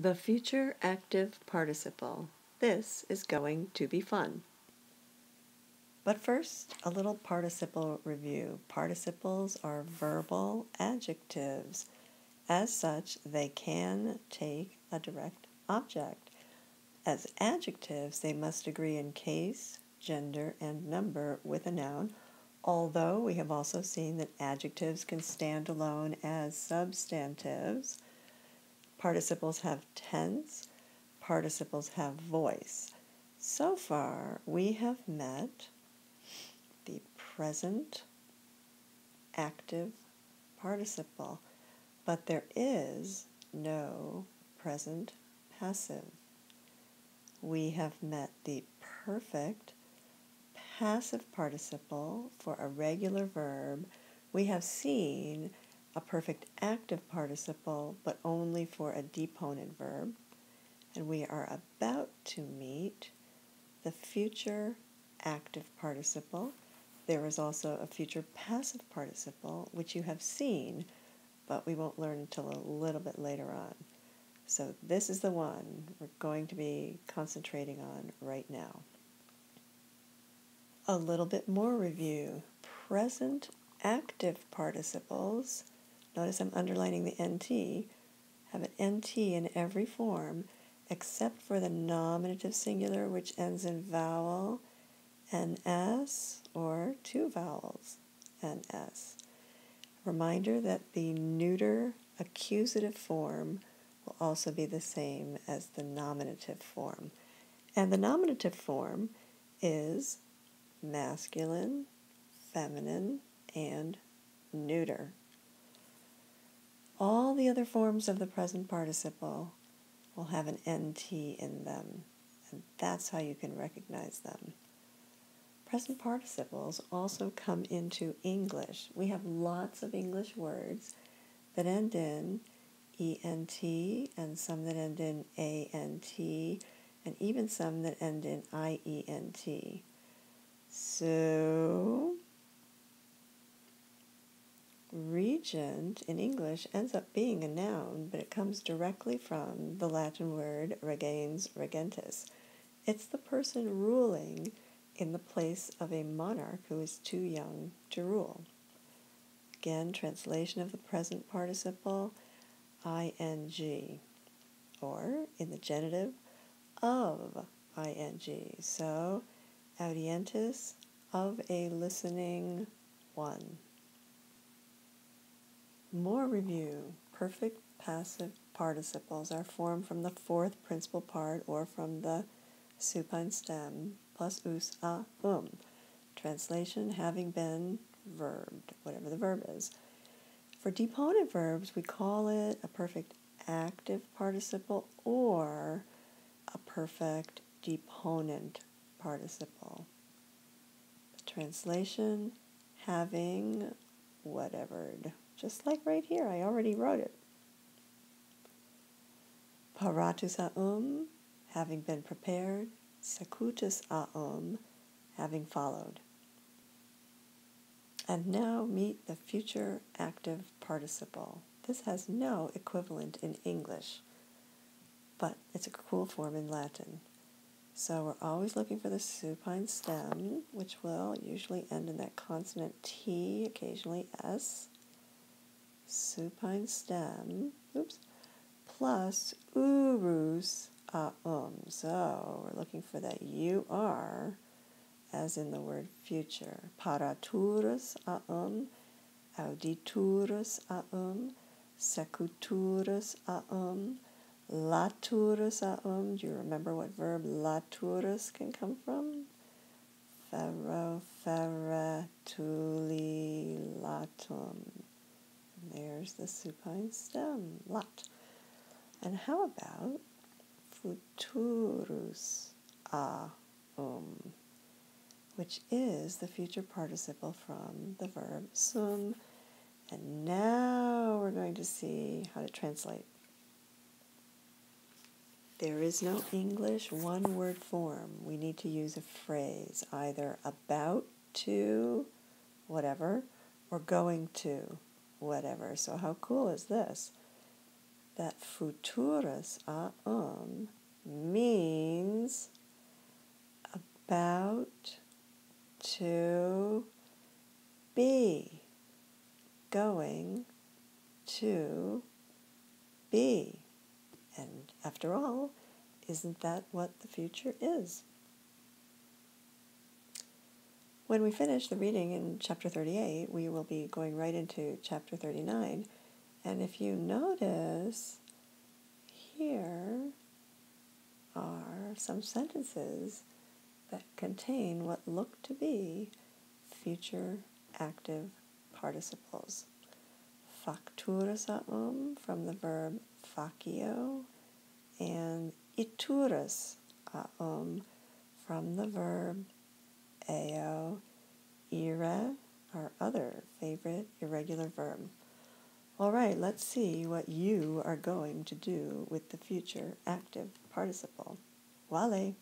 The future active participle. This is going to be fun. But first, a little participle review. Participles are verbal adjectives. As such, they can take a direct object. As adjectives, they must agree in case, gender, and number with a noun, although we have also seen that adjectives can stand alone as substantives. Participles have tense, participles have voice. So far, we have met the present active participle, but there is no present passive. We have met the perfect passive participle for a regular verb. We have seen a perfect active participle, but only for a deponent verb. And we are about to meet the future active participle. There is also a future passive participle, which you have seen, but we won't learn until a little bit later on. So this is the one we're going to be concentrating on right now. A little bit more review. Present active participles, notice I'm underlining the NT, have an NT in every form except for the nominative singular, which ends in vowel and S, or two vowels and S. Reminder that the neuter accusative form will also be the same as the nominative form. And the nominative form is masculine, feminine, and neuter. All the other forms of the present participle will have an NT in them, and that's how you can recognize them. Present participles also come into English. We have lots of English words that end in ENT, and some that end in ANT, and even some that end in IENT. So, regent in English ends up being a noun, but it comes directly from the Latin word regens regentis. It's the person ruling in the place of a monarch who is too young to rule. Again, translation of the present participle, ing, or in the genitive, of ing. So, audientis, of a listening one. More review. Perfect passive participles are formed from the fourth principal part or from the supine stem plus us, a, Translation, having been verbed, whatever the verb is. For deponent verbs, we call it a perfect active participle or a perfect deponent participle. The translation, having whatever. Just like right here, I already wrote it. Paratus aum, having been prepared. Secutus aum, having followed. And now meet the future active participle. This has no equivalent in English, but it's a cool form in Latin. So we're always looking for the supine stem, which will usually end in that consonant T, occasionally S. Supine stem, plus urus aum. So we're looking for that UR, as in the word future. Paraturus aum, auditurus aum, secuturus aum, laturus aum. Do you remember what verb laturus can come from? Ferro, ferretuli, latum. And there's the supine stem, lat. And how about futurus aum, which is the future participle from the verb sum. And now we're going to see how to translate. There is no English one-word form. We need to use a phrase, either about to whatever or going to whatever. So how cool is this? that futurus means about to be, going to be. And after all, isn't that what the future is? When we finish the reading in chapter 38, we will be going right into chapter 39. And if you notice, here are some sentences that contain what look to be future active participles. Facturus from the verb facio, and iturus from the verb eo ire, our other favorite irregular verb. All right, let's see what you are going to do with the future active participle. Vale.